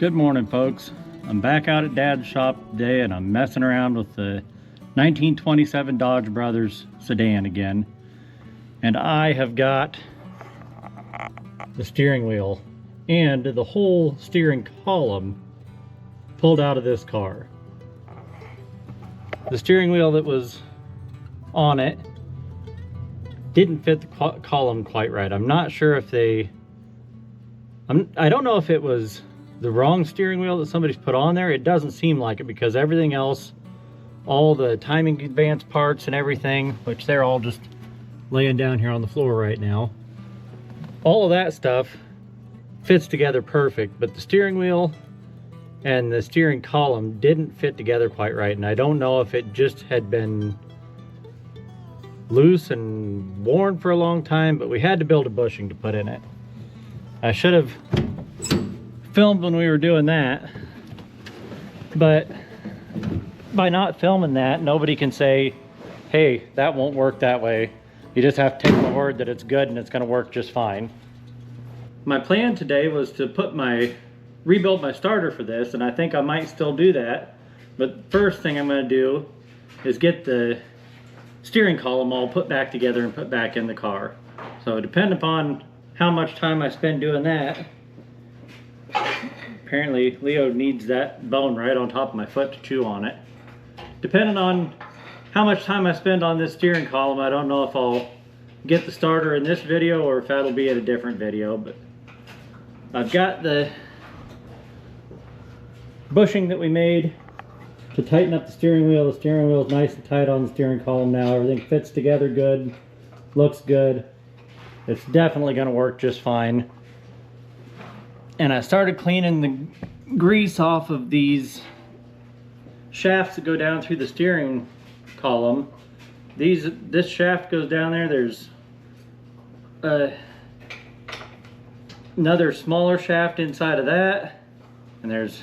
Good morning, folks. I'm back out at Dad's shop today and I'm messing around with the 1927 Dodge Brothers sedan again. And I have got the steering wheel and the whole steering column pulled out of this car. The steering wheel that was on it didn't fit the column quite right. I'm not sure if I don't know if it was the wrong steering wheel that somebody's put on there. It doesn't seem like it because everything else, all the timing advance parts and everything, which they're all just laying down here on the floor right now, all of that stuff fits together perfect, but the steering wheel and the steering column didn't fit together quite right. And I don't know if it just had been loose and worn for a long time, but we had to build a bushing to put in it. I should have filmed when we were doing that, but by not filming that, nobody can say, hey, that won't work that way. You just have to take my word that it's good and it's going to work just fine. My plan today was to rebuild my starter for this, and I think I might still do that. But first thing I'm going to do is get the steering column all put back together and put back in the car. So depending upon how much time I spend doing that, apparently Leo needs that bone right on top of my foot to chew on it. Depending on how much time I spend on this steering column, I don't know if I'll get the starter in this video or if that'll be in a different video, but I've got the bushing that we made to tighten up the steering wheel. The steering wheel is nice and tight on the steering column now. Everything fits together good, looks good. It's definitely going to work just fine. And I started cleaning the grease off of these shafts that go down through the steering column. This shaft goes down there. There's another smaller shaft inside of that, and there's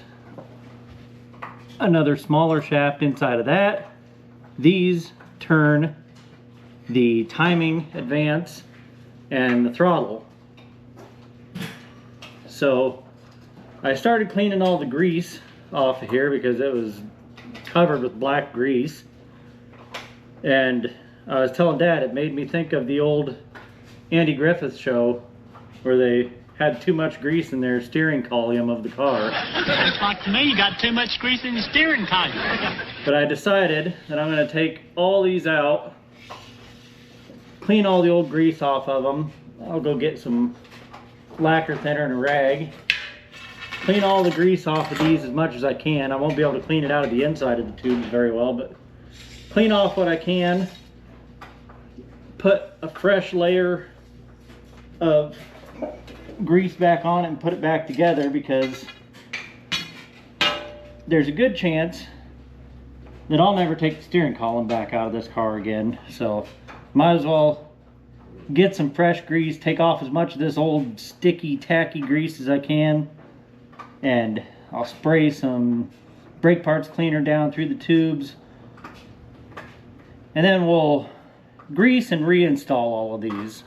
another smaller shaft inside of that. These turn the timing advance and the throttle. So I started cleaning all the grease off of here because it was covered with black grease. And I was telling Dad, it made me think of the old Andy Griffith show where they had too much grease in their steering column of the car. Looks like to me you got too much grease in the steering column. But I decided that I'm going to take all these out, clean all the old grease off of them. I'll go get some lacquer thinner and a rag. Clean all the grease off of these as much as I can. I won't be able to clean it out of the inside of the tubes very well, but clean off what I can. Put a fresh layer of grease back on it and put it back together, because there's a good chance that I'll never take the steering column back out of this car again. So might as well get some fresh grease, take off as much of this old sticky tacky grease as I can, and I'll spray some brake parts cleaner down through the tubes, and then we'll grease and reinstall all of these.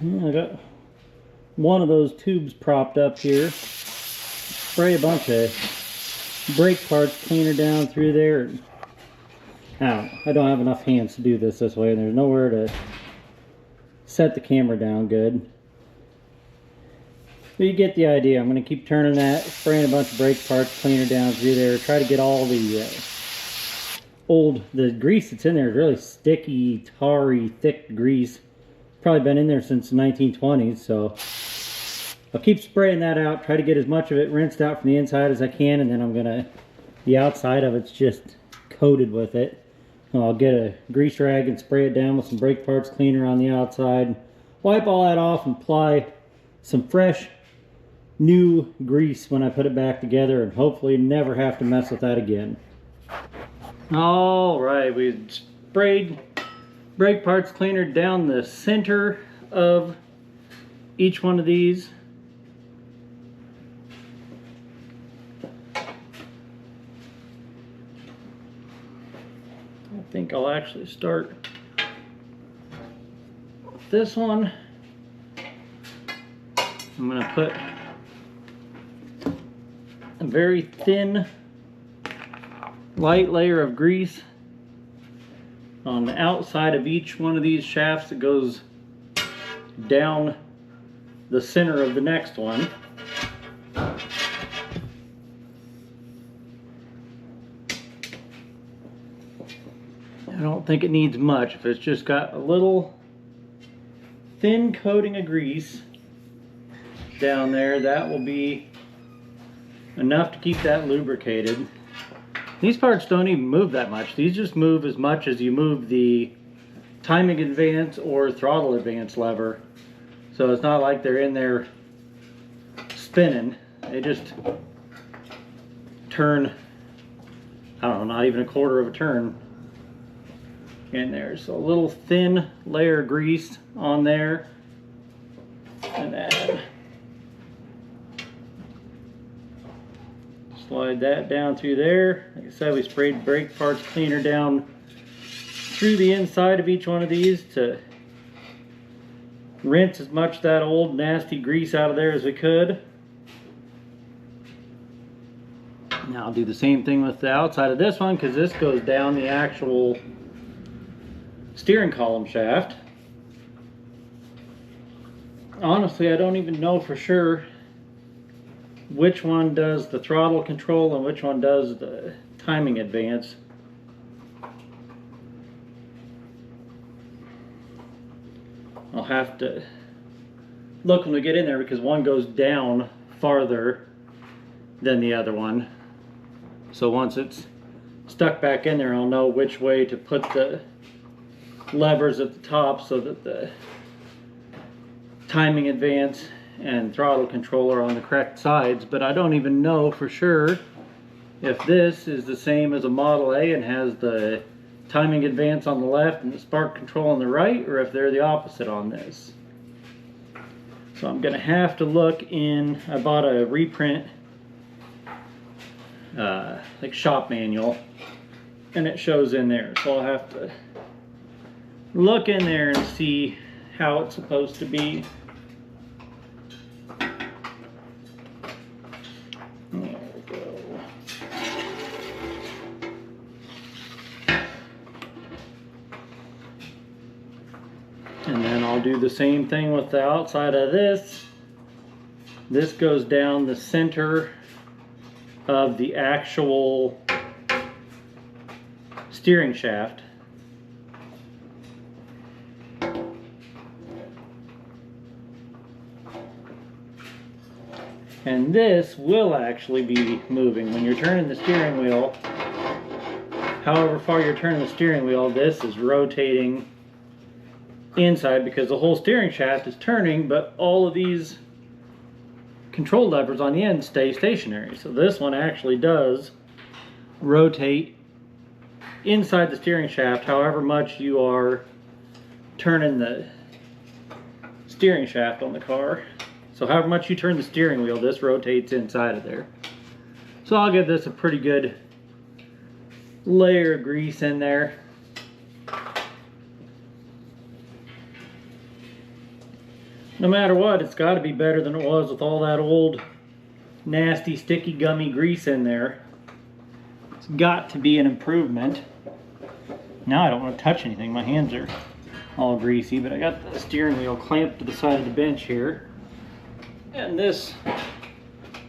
I got one of those tubes propped up here. Spray a bunch of brake parts cleaner down through there. I don't have enough hands to do this way, and there's nowhere to set the camera down good. But you get the idea. I'm going to keep turning that, spraying a bunch of brake parts cleaner down through there. Try to get all the the grease that's in there is really sticky, tarry, thick grease. Probably been in there since the 1920s, so I'll keep spraying that out, try to get as much of it rinsed out from the inside as I can, and then the outside of it's just coated with it. I'll get a grease rag and spray it down with some brake parts cleaner on the outside. Wipe all that off and apply some fresh, new grease when I put it back together, and hopefully never have to mess with that again. Alright, we sprayed brake parts cleaner down the center of each one of these. I think I'll actually start with this one. I'm going to put a very thin, light layer of grease on the outside of each one of these shafts that goes down the center of the next one. I don't think it needs much. If it's just got a little thin coating of grease down there, that will be enough to keep that lubricated. These parts don't even move that much. These just move as much as you move the timing advance or throttle advance lever. So it's not like they're in there spinning. They just turn, I don't know, not even a quarter of a turn in there. So a little thin layer of grease on there, and then slide that down through there. Like I said, we sprayed brake parts cleaner down through the inside of each one of these to rinse as much of that old nasty grease out of there as we could. Now I'll do the same thing with the outside of this one, because this goes down the actual steering column shaft. Honestly, I don't even know for sure which one does the throttle control and which one does the timing advance. I'll have to look when we get in there, because one goes down farther than the other one. So once it's stuck back in there, I'll know which way to put the levers at the top so that the timing advance and throttle control are on the correct sides. But I don't even know for sure if this is the same as a Model A and has the timing advance on the left and the spark control on the right, or if they're the opposite on this. So I'm gonna have to look in, I bought a reprint like shop manual, and it shows in there, so I'll have to look in there and see how it's supposed to be. There we go. And then I'll do the same thing with the outside of this. This goes down the center of the actual steering shaft. And this will actually be moving when you're turning the steering wheel. However far you're turning the steering wheel, this is rotating inside, because the whole steering shaft is turning, but all of these control levers on the end stay stationary. So this one actually does rotate inside the steering shaft however much you are turning the steering shaft on the car. So however much you turn the steering wheel, this rotates inside of there. So I'll give this a pretty good layer of grease in there. No matter what, it's got to be better than it was with all that old nasty sticky gummy grease in there. It's got to be an improvement. Now I don't want to touch anything. My hands are all greasy, but I got the steering wheel clamped to the side of the bench here. And this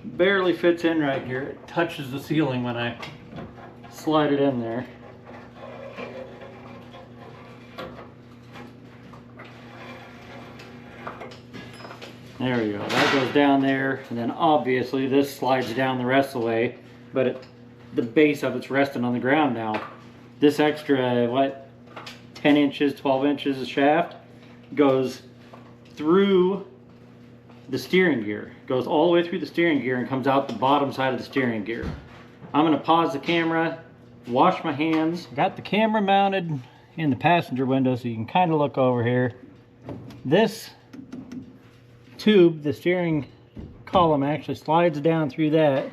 barely fits in right here. It touches the ceiling when I slide it in there. There we go. That goes down there, and then obviously this slides down the rest of the way, but the base of it's resting on the ground now. This extra, what, 10 inches, 12 inches of shaft goes through the steering gear. Goes all the way through the steering gear and comes out the bottom side of the steering gear. I'm going to pause the camera, wash my hands. Got the camera mounted in the passenger window so you can kind of look over here. This tube, the steering column, actually slides down through that,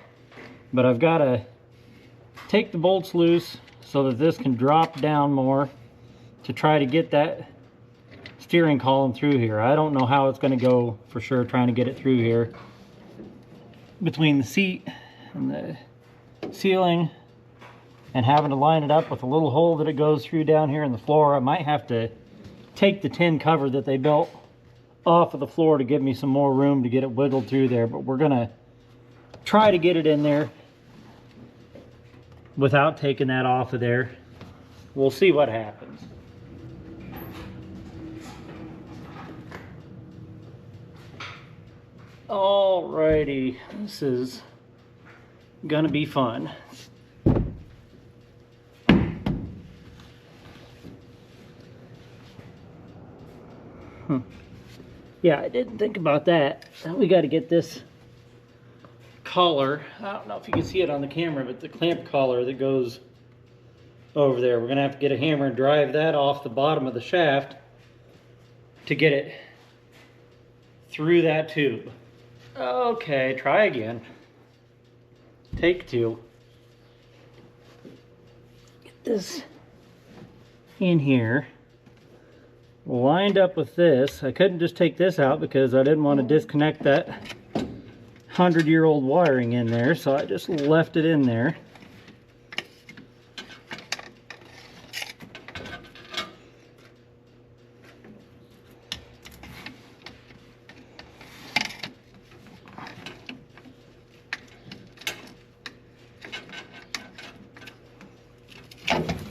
but I've got to take the bolts loose so that this can drop down more to try to get that steering column through here. I don't know how it's going to go for sure, trying to get it through here. Between the seat and the ceiling and having to line it up with a little hole that it goes through down here in the floor, I might have to take the tin cover that they built off of the floor to give me some more room to get it wiggled through there. But we're going to try to get it in there without taking that off of there. We'll see what happens. Alrighty, this is gonna be fun. Yeah, I didn't think about that. Now we got to get this collar. I don't know if you can see it on the camera, but the clamp collar that goes over there, we're gonna have to get a hammer and drive that off the bottom of the shaft to get it through that tube. Okay, try again. Take two. Get this in here, lined up with this. I couldn't just take this out because I didn't want to disconnect that 100-year-old wiring in there, so I just left it in there.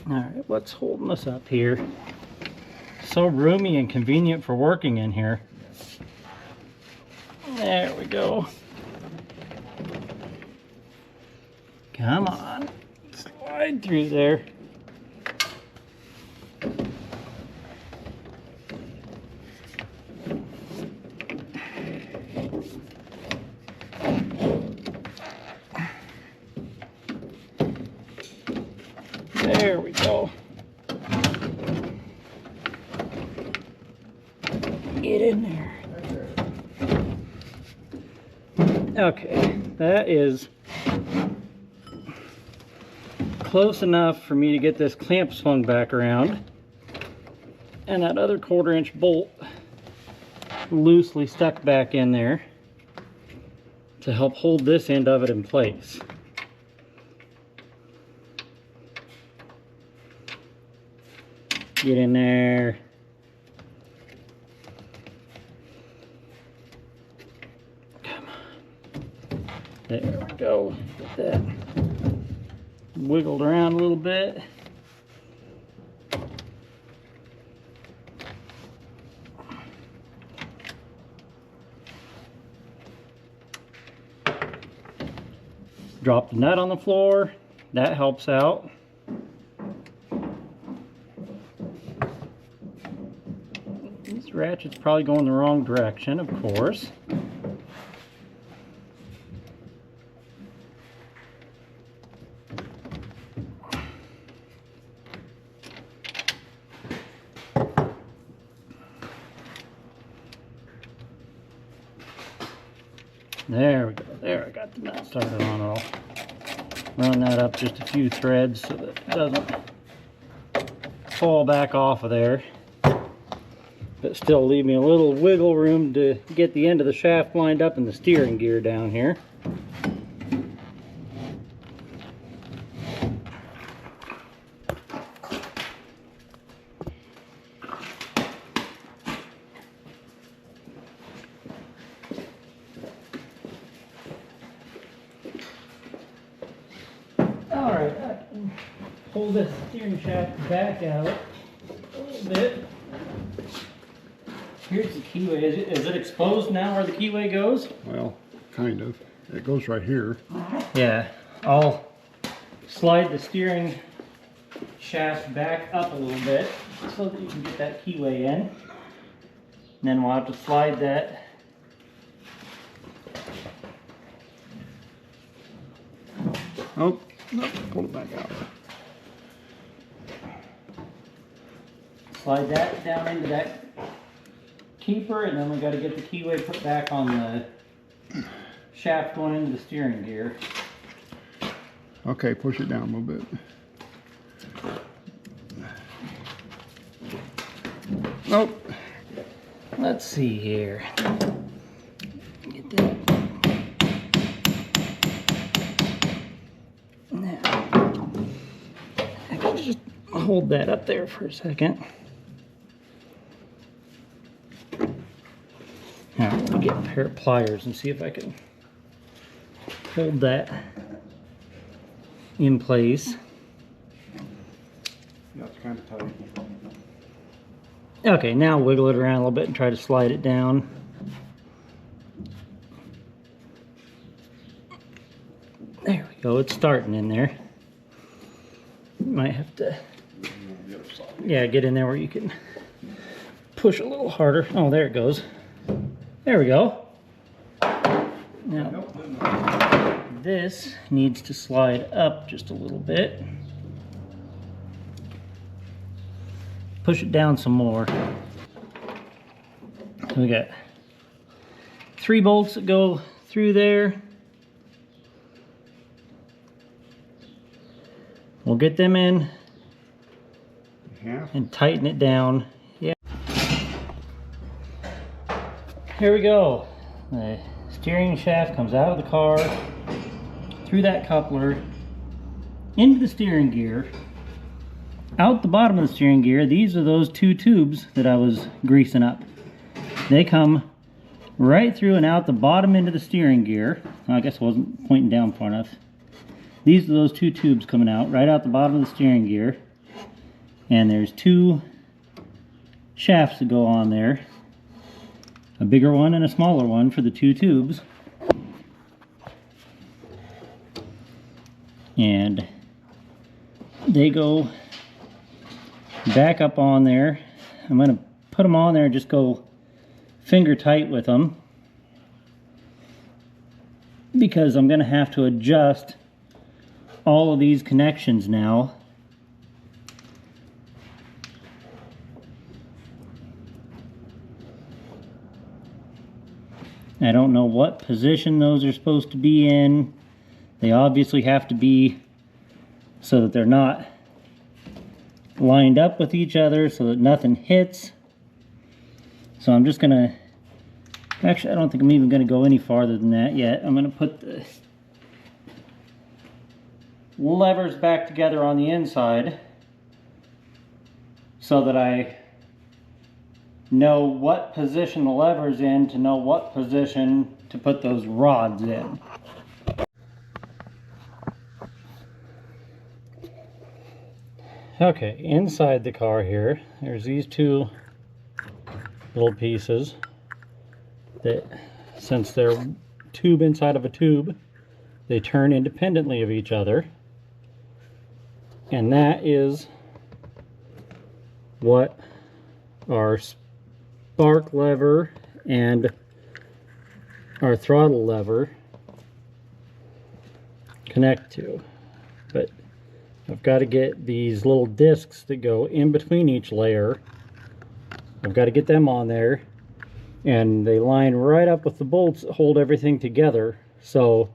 Alright, what's holding us up here? So roomy and convenient for working in here. There we go. Come on. Slide through there. There we go. Get in there. Okay, that is close enough for me to get this clamp swung back around, and that other 1/4-inch bolt loosely stuck back in there to help hold this end of it in place. Get in there. Come on. There we go. Get that wiggled around a little bit. Drop the nut on the floor. That helps out. This ratchet's probably going the wrong direction, of course. There we go. There, I got the nut started on. I'll run that up just a few threads so that it doesn't fall back off of there. But still leave me a little wiggle room to get the end of the shaft lined up in the steering gear down here. Alright, I can pull this steering shaft back out a little bit. Here's the keyway. Is it exposed now where the keyway goes? Well, kind of. It goes right here. Yeah, I'll slide the steering shaft back up a little bit so that you can get that keyway in. And then we'll have to slide that Oh, no, pull it back out. slide that down into that keeper, and then we got to get the keyway put back on the shaft going into the steering gear. Okay, push it down a little bit. Nope. let's see here. Get that. Now, actually, just hold that up there for a second. Now, let me get a pair of pliers and see if I can hold that in place. Yeah, it's kind of tight. Okay, now wiggle it around a little bit and try to slide it down. There we go, it's starting in there. You might have to, yeah, get in there where you can push a little harder. Oh, there it goes. There we go. Now, this needs to slide up just a little bit. Push it down some more. We got 3 bolts that go through there. We'll get them in and tighten it down. Yeah. Here we go. The steering shaft comes out of the car, through that coupler, into the steering gear. Out the bottom of the steering gear, these are those 2 tubes that I was greasing up. They come right through and out the bottom end of the steering gear. I guess I wasn't pointing down far enough. These are those 2 tubes coming out, right out the bottom of the steering gear. And there's 2 shafts that go on there. A bigger one and a smaller one for the 2 tubes. And they go back up on there. I'm going to put them on there and just go finger tight with them, because I'm going to have to adjust all of these connections now. I don't know what position those are supposed to be in. They obviously have to be so that they're not lined up with each other, so that nothing hits. So I'm just gonna, actually I don't think I'm even gonna go any farther than that yet. I'm gonna put the levers back together on the inside so that I know what position the lever's in to know what position to put those rods in. Okay, inside the car here, there's these 2 little pieces that, since they're tube inside of a tube, they turn independently of each other. And that is what our spark lever and our throttle lever connect to. But I've got to get these little discs that go in between each layer. I've got to get them on there, and they line right up with the bolts that hold everything together. So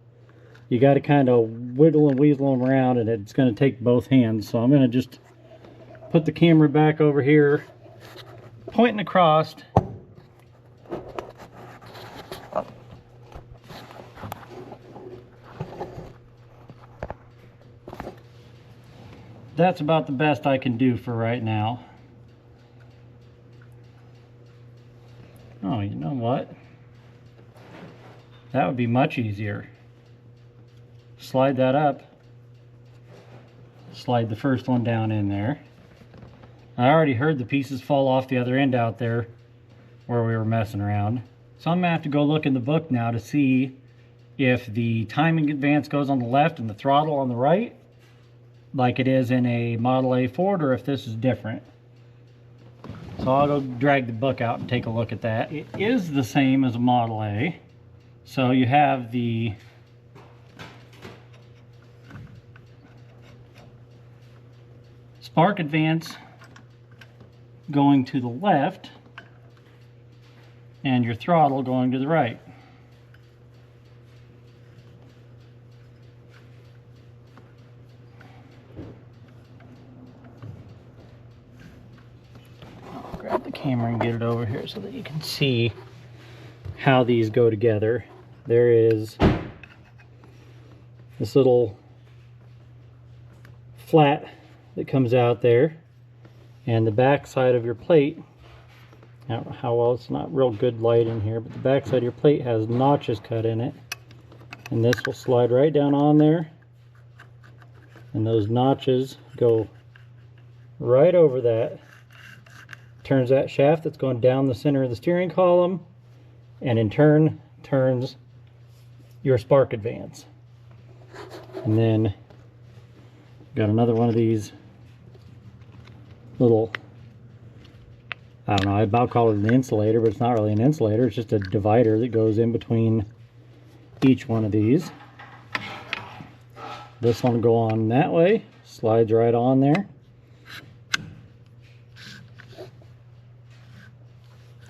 you got to kind of wiggle and weasel them around, and it's going to take both hands. So I'm going to just put the camera back over here, pointing across. That's about the best I can do for right now. Oh, you know what? That would be much easier. Slide that up. Slide the first one down in there. I already heard the pieces fall off the other end out there where we were messing around. So I'm going to have to go look in the book now to see if the timing advance goes on the left and the throttle on the right, like it is in a Model A Ford, or if this is different. So I'll go drag the book out and take a look at that. It is the same as a Model A. So you have the spark advance going to the left and your throttle going to the right. I'll grab the camera and get it over here so that you can see how these go together. There is this little flat that comes out there, and the back side of your plate, I don't know how well, it's not real good light in here, but the back side of your plate has notches cut in it, and this will slide right down on there, and those notches go right over that, turns that shaft that's going down the center of the steering column, and in turn turns your spark advance. And then got another one of these little, I don't know, I about call it an insulator, but it's not really an insulator, it's just a divider that goes in between each one of these. This one will go on that way, slides right on there.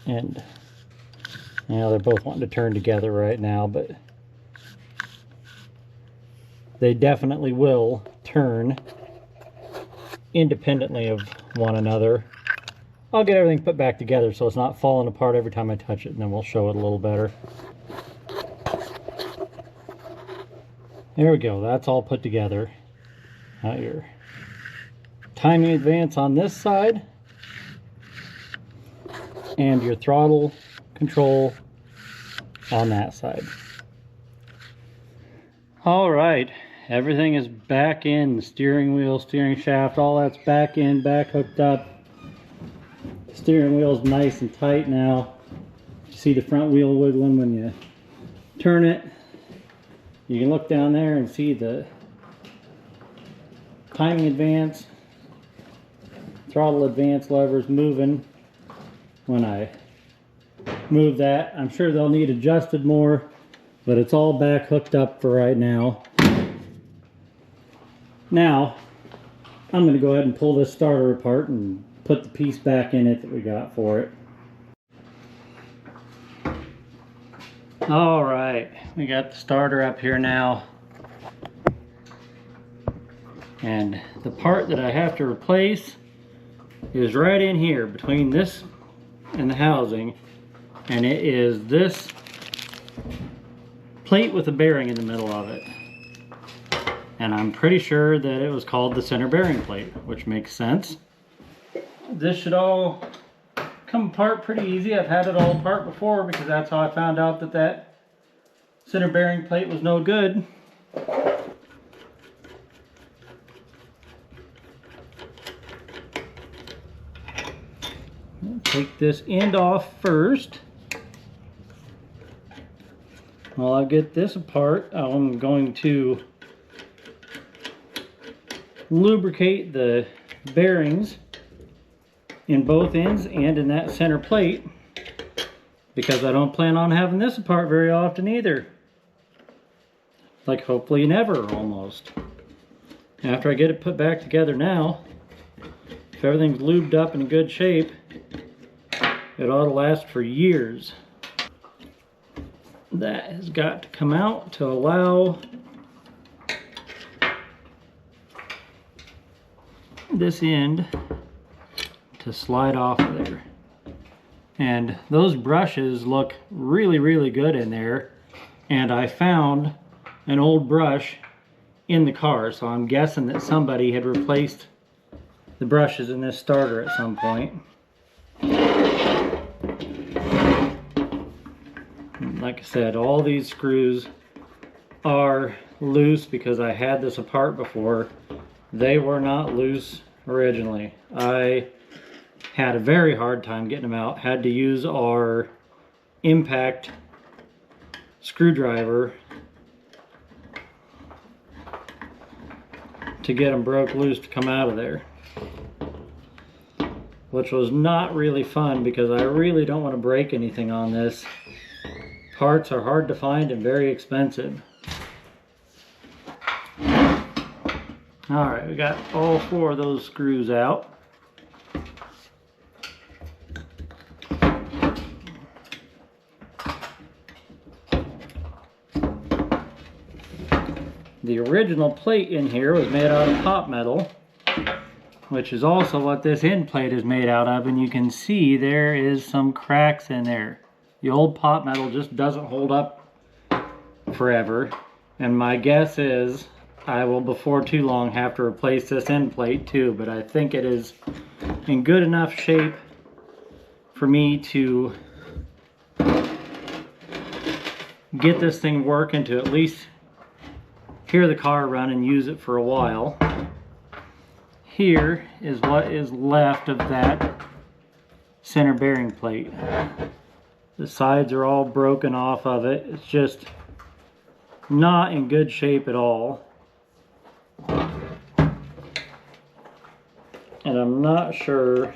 And you know, they're both wanting to turn together right now, but they definitely will turn independently of one another. I'll get everything put back together so it's not falling apart every time I touch it, and then we'll show it a little better. There we go, that's all put together. Now your timing advance on this side, and your throttle control on that side. All right, everything is back in. The steering wheel, steering shaft, all that's back in, back hooked up. The steering wheel's nice and tight now. You see the front wheel wiggling when you turn it. You can look down there and see the timing advance, throttle advance levers moving when I move that. I'm sure they'll need adjusted more, but it's all back hooked up for right now. Now, I'm going to go ahead and pull this starter apart and put the piece back in it that we got for it. All right, we got the starter up here now. And the part that I have to replace is right in here between this and the housing. And it is this plate with a bearing in the middle of it. And I'm pretty sure that it was called the center bearing plate, which makes sense. This should all come apart pretty easy. I've had it all apart before because that's how I found out that that center bearing plate was no good. Take this end off first. While I get this apart, I'm going to lubricate the bearings in both ends and in that center plate, because I don't plan on having this apart very often either. Like hopefully never, almost. After I get it put back together now, if everything's lubed up in good shape, it ought to last for years. That has got to come out to allow this end to slide off of there. And those brushes look really, really good in there. And I found an old brush in the car, so I'm guessing that somebody had replaced the brushes in this starter at some point. Like I said, all these screws are loose because I had this apart before. They were not loose originally. I had a very hard time getting them out. Had to use our impact screwdriver to get them broke loose to come out of there, which was not really fun because I really don't want to break anything on this. Parts are hard to find and very expensive. Alright, we got all 4 of those screws out. The original plate in here was made out of pop metal, which is also what this end plate is made out of, and you can see there is some cracks in there. The old pot metal just doesn't hold up forever, and my guess is I will before too long have to replace this end plate too, but I think it is in good enough shape for me to get this thing working to at least hear the car run and use it for a while. Here is what is left of that center bearing plate. The sides are all broken off of it. It's just not in good shape at all. And I'm not sure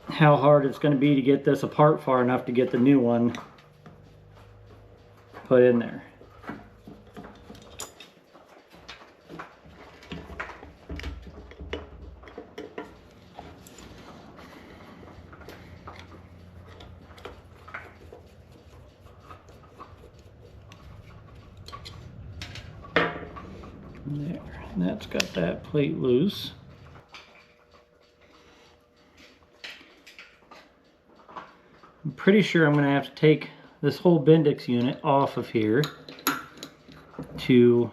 how hard it's going to be to get this apart far enough to get the new one put in there. There, and that's got that plate loose. I'm pretty sure I'm going to have to take this whole Bendix unit off of here to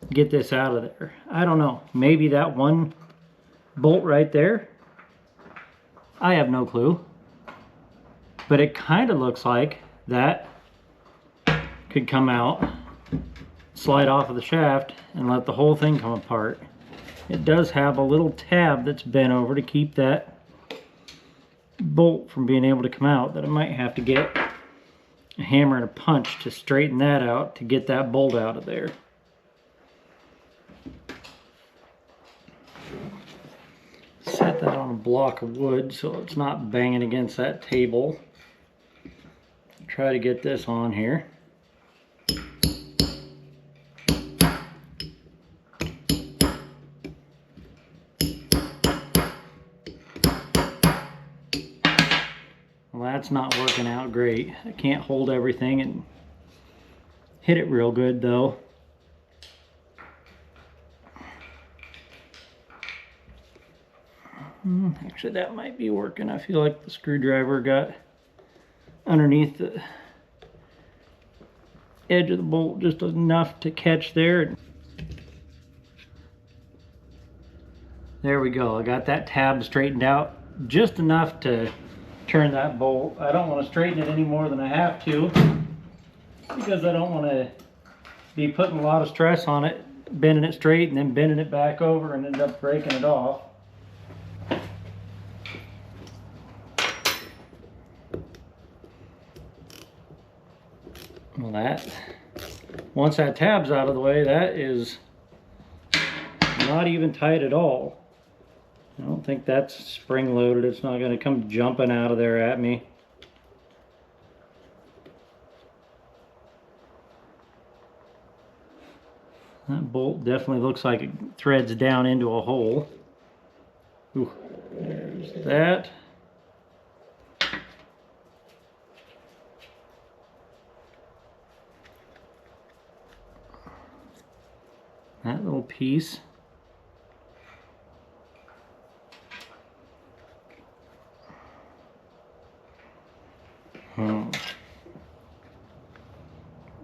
get this out of there. I don't know, maybe that one bolt right there? I have no clue. But it kind of looks like that could come out, slide off of the shaft, and let the whole thing come apart. It does have a little tab that's bent over to keep that bolt from being able to come out, that I might have to get a hammer and a punch to straighten that out to get that bolt out of there. Set that on a block of wood so it's not banging against that table. Try to get this on here. Well, that's not working out great. I can't hold everything and hit it real good though. Actually, that might be working. I feel like the screwdriver got underneath the edge of the bolt just enough to catch there. There we go. I got that tab straightened out just enough to turn that bolt. I don't want to straighten it any more than I have to because I don't want to be putting a lot of stress on it, bending it straight and then bending it back over and end up breaking it off. Well, once that tab's out of the way, that is not even tight at all. I don't think that's spring loaded. It's not going to come jumping out of there at me. That bolt definitely looks like it threads down into a hole. Ooh, there's that. That little piece. I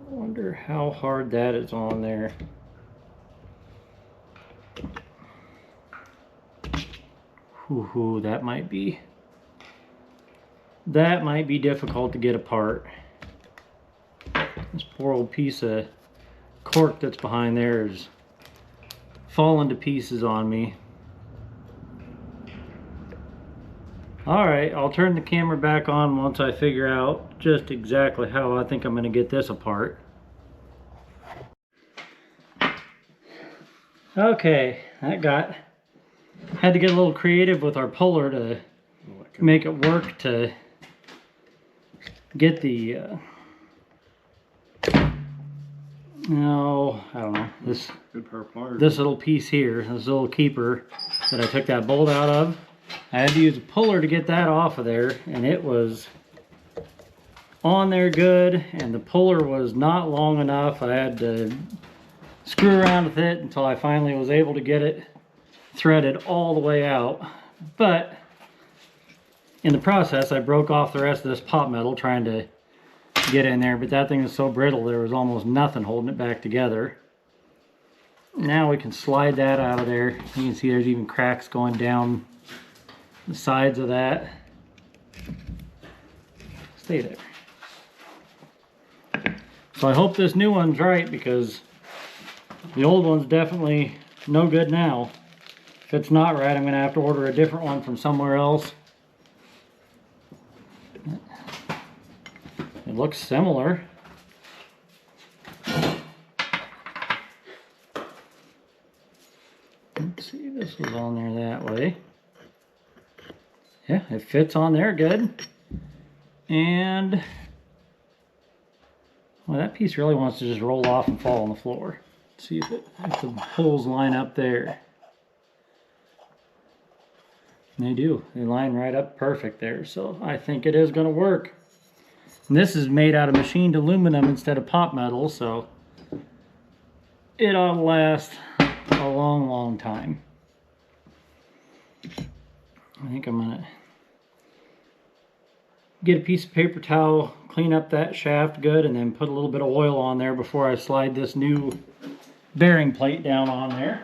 wonder how hard that is on there. Ooh, that might be difficult to get apart. This poor old piece of cork that's behind there is falling to pieces on me. Alright, I'll turn the camera back on once I figure out just exactly how I think I'm going to get this apart. Okay, had to get a little creative with our puller to make it work to get the no, I don't know, this little piece here, this little keeper that I took that bolt out of. I had to use a puller to get that off of there, and it was on there good, and the puller was not long enough. I had to screw around with it until I finally was able to get it threaded all the way out. But in the process, I broke off the rest of this pot metal trying to get in there, but that thing is so brittle there was almost nothing holding it back together. Now we can slide that out of there. You can see there's even cracks going down the sides of that. Stay there. So I hope this new one's right, because the old one's definitely no good now. If it's not right, I'm going to have to order a different one from somewhere else. It looks similar. Let's see, this was on there that way. Yeah, it fits on there good. And well, that piece really wants to just roll off and fall on the floor. Let's see if the holes line up there. And they do. They line right up perfect there. So I think it is going to work. And this is made out of machined aluminum instead of pot metal, so it ought to last a long, long time. I think I'm going to get a piece of paper towel, clean up that shaft good, and then put a little bit of oil on there before I slide this new bearing plate down on there.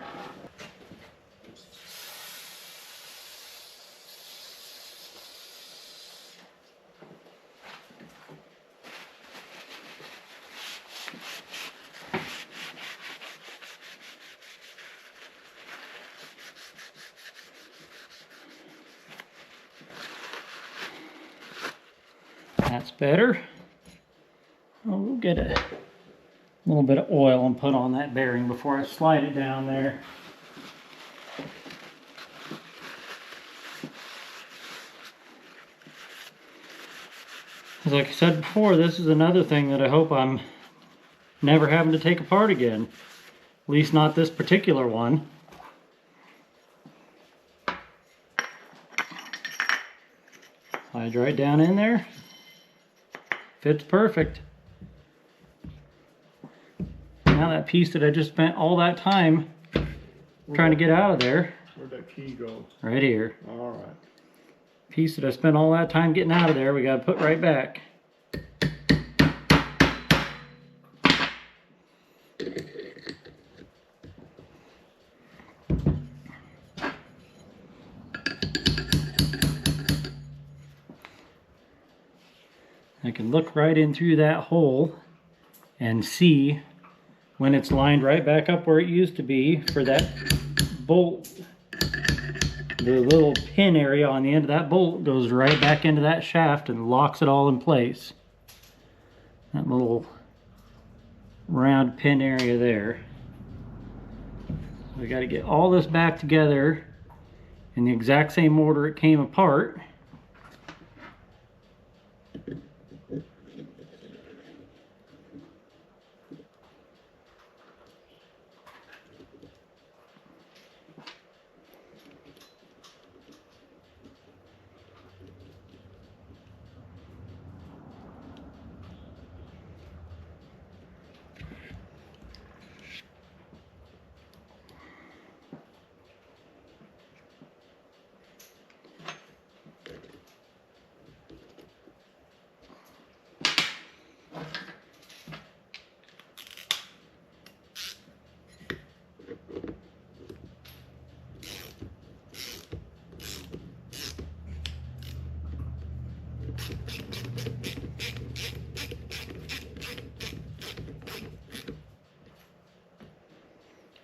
That's better. We'll get a little bit of oil and put on that bearing before I slide it down there. Like I said before, this is another thing that I hope I'm never having to take apart again. At least not this particular one. Slide right down in there. Fits perfect. Now that piece that I just spent all that time trying to get out of there. Where'd that key go? Right here. All right. Piece that I spent all that time getting out of there, we got to put right back. I can look right in through that hole and see when it's lined right back up where it used to be for that bolt. The little pin area on the end of that bolt goes right back into that shaft and locks it all in place. That little round pin area there. We got to get all this back together in the exact same order it came apart.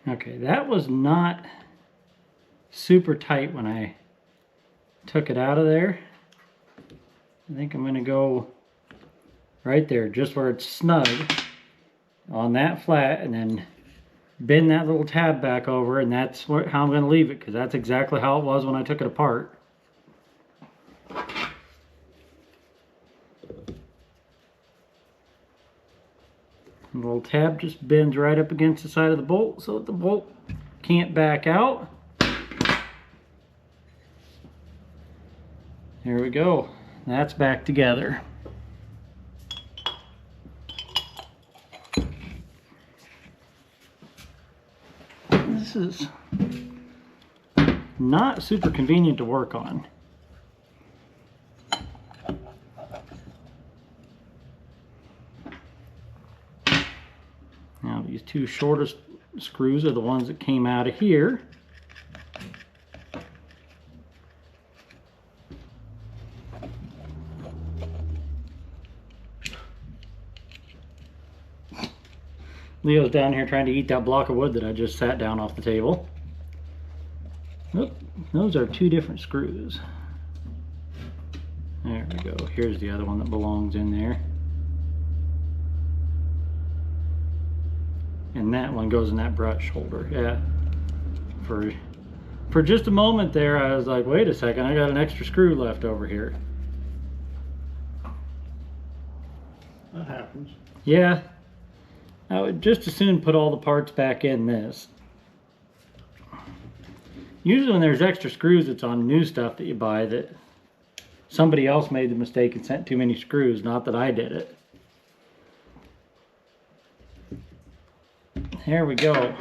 Okay, that was not super tight when I took it out of there. I think I'm going to go right there, just where it's snug on that flat, and then bend that little tab back over, and that's how I'm going to leave it, because that's exactly how it was when I took it apart. The little tab just bends right up against the side of the bolt so that the bolt can't back out. There we go. That's back together. is not super convenient to work on. Now these two shortest screws are the ones that came out of here. Leo's down here trying to eat that block of wood that I just sat down off the table. Oop, those are two different screws. There we go. Here's the other one that belongs in there. And that one goes in that brush holder. Yeah. For just a moment there, I was like, wait a second, I got an extra screw left over here. That happens. Yeah. I would just as soon put all the parts back in this. Usually when there's extra screws, it's on new stuff that you buy that somebody else made the mistake and sent too many screws, not that I did it. There we go.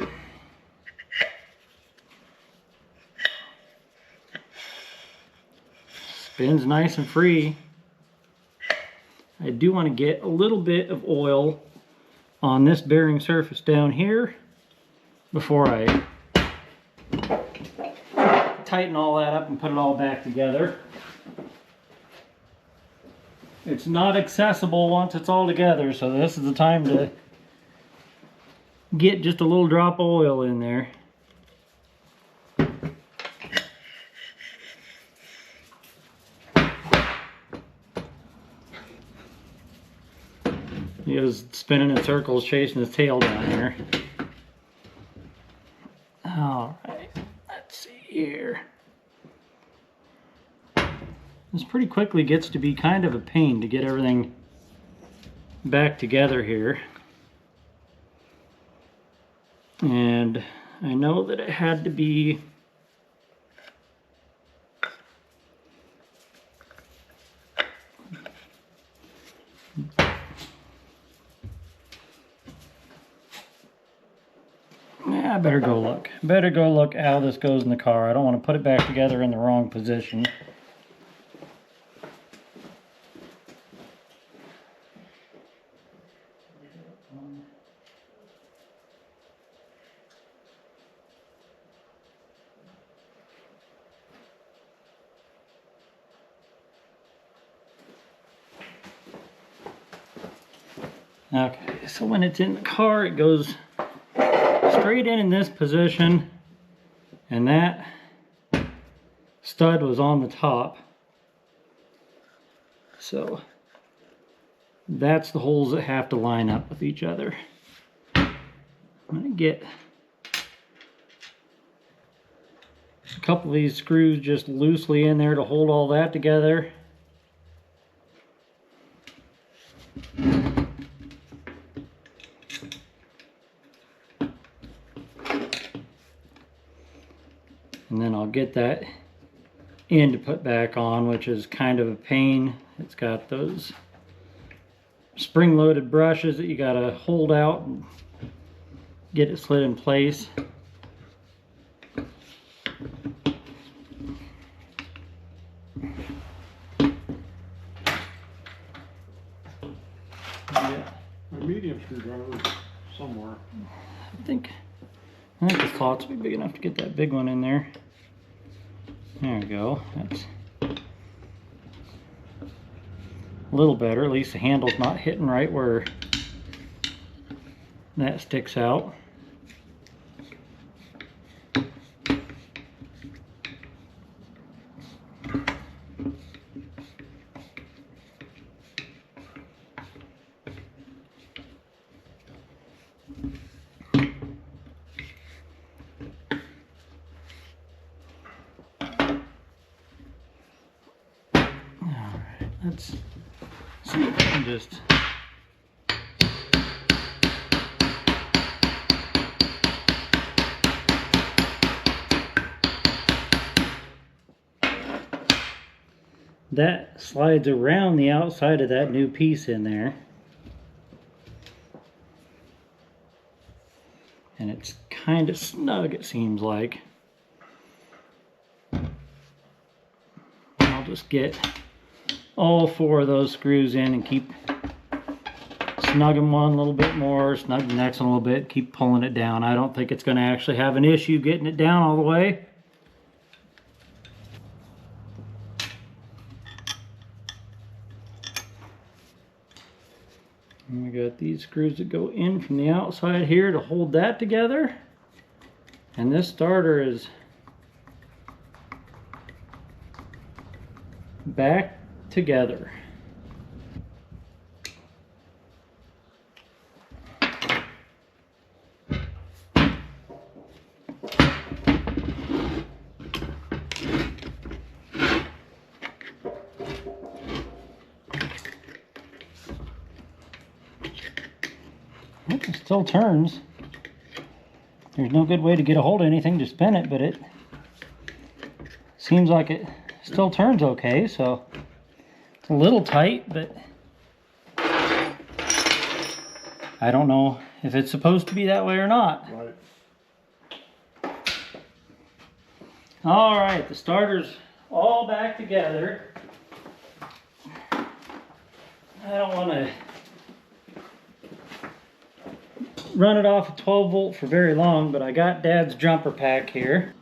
Spins nice and free. I do want to get a little bit of oil on this bearing surface down here before I tighten all that up and put it all back together. It's not accessible once it's all together, so this is the time to get just a little drop of oil in there. He was spinning in circles, chasing his tail down there. All right, let's see here. This pretty quickly gets to be kind of a pain to get everything back together here. And I know that it had to be I better go look. Better go look how this goes in the car. I don't want to put it back together in the wrong position. Okay, so when it's in the car, it goes straight in this position, and that stud was on the top. So that's the holes that have to line up with each other. I'm going to get a couple of these screws just loosely in there to hold all that together. And then I'll get that end to put back on, which is kind of a pain. It's got those spring-loaded brushes that you gotta hold out and get it slid in place. Yeah, a medium screwdriver somewhere. I think the slots will be big enough to get that big one in there. There we go. That's a little better. At least the handle's not hitting right where that sticks out. Let's see if I can just that slides around the outside of that new piece in there, and it's kind of snug, it seems like. I'll just get all 4 of those screws in and keep snugging one a little bit more, snug the next one a little bit, keep pulling it down. I don't think it's going to actually have an issue getting it down all the way. And we got these screws that go in from the outside here to hold that together. And this starter is back together. It still turns. There's no good way to get a hold of anything to spin it, but it seems like it still turns okay, so it's a little tight, but I don't know if it's supposed to be that way or not. Right. All right, the starter's all back together. I don't want to run it off a 12 volt for very long, but I got Dad's jumper pack here.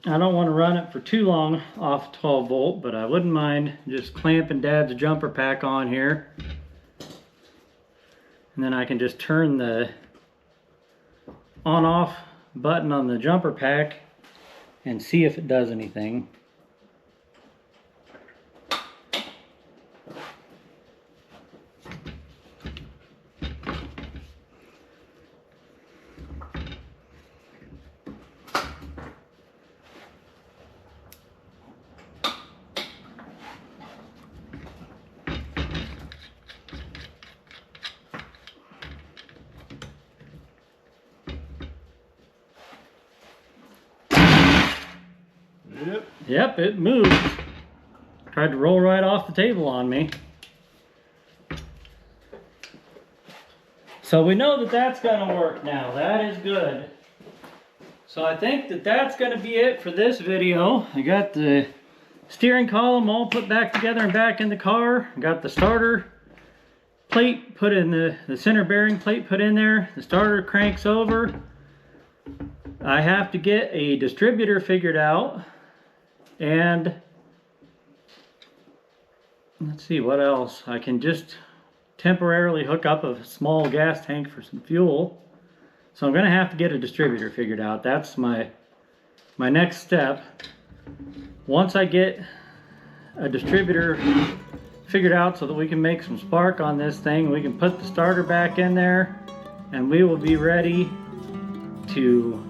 I don't want to run it for too long off 12 volt, but I wouldn't mind just clamping Dad's jumper pack on here. And then I can just turn the on-off button on the jumper pack and see if it does anything. Yep, it moved. Tried to roll right off the table on me. So we know that that's going to work now. That is good. So I think that that's going to be it for this video. I got the steering column all put back together and back in the car. I got the starter plate put in the center bearing plate put in there. The starter cranks over. I have to get a distributor figured out. And let's see what else. I can just temporarily hook up a small gas tank for some fuel. So I'm going to have to get a distributor figured out. That's my next step. Once I get a distributor figured out so that we can make some spark on this thing, we can put the starter back in there and we will be ready to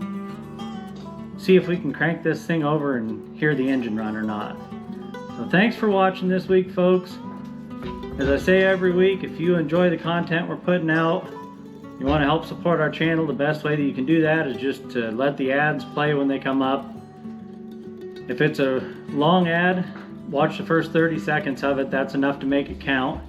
see if we can crank this thing over and hear the engine run or not. So thanks for watching this week, folks. As I say every week, if you enjoy the content we're putting out, you want to help support our channel, the best way that you can do that is just to let the ads play when they come up. If it's a long ad, watch the first 30 seconds of it. That's enough to make it count.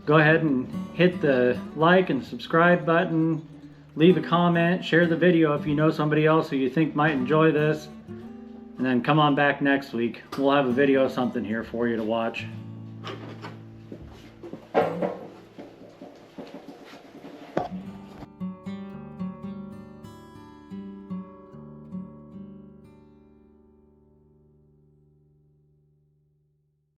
Go ahead and hit the like and subscribe button. Leave a comment, share the video if you know somebody else who you think might enjoy this, and then come on back next week. We'll have a video of something here for you to watch.